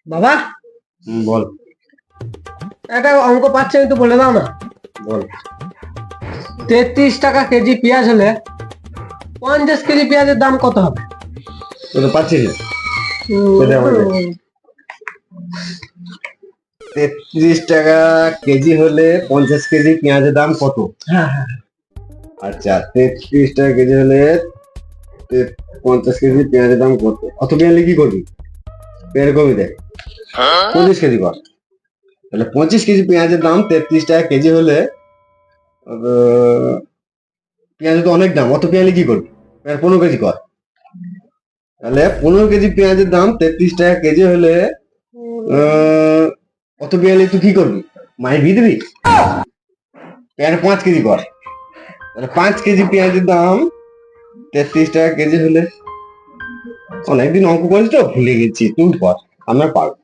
বাবা, বল। একটা অঙ্ক পাচ্ছি একটু বলে দাও না। বল। 33 টাকা কেজি পেঁয়াজ হলে 50 কেজি পেঁয়াজের দাম কত হবে? তুই তো পাচ্ছিস না। উম, সেটা আমাকে 33 টাকা কেজি হলে 50 কেজি পেঁয়াজের দাম কত? হ্যাঁ হ্যাঁ। আচ্ছা, 33 টাকা কেজি হলে 50 কেজি পেঁয়াজের দাম কত? অত পেঁয়াজে কি করবি? পেঁয়াজ কমে দেয়, 25 কেজি কর। তাহলে 25 কেজি পেঁয়াজের দাম 33 টাকা কেজি হলে পেঁয়াজের তো অনেক দাম, অত পেঁয়াজে কি করবি? পেঁয়াজ 15 কেজি কর। তাহলে 15 কেজি পেঁয়াজের দাম 33 টাকা কেজি হলে আহ, অত পেঁয়াজে তুই কি করবি? মায়ের বিয়ে দিবি? পেঁয়াজ 5 কেজি কর। তাহলে 5 কেজি পেঁয়াজের দাম 33 টাকা কেজি হলে, অনেকদিন অঙ্ক করিস তো ভুলে গেছি, তুই কর, আমরা পারবো।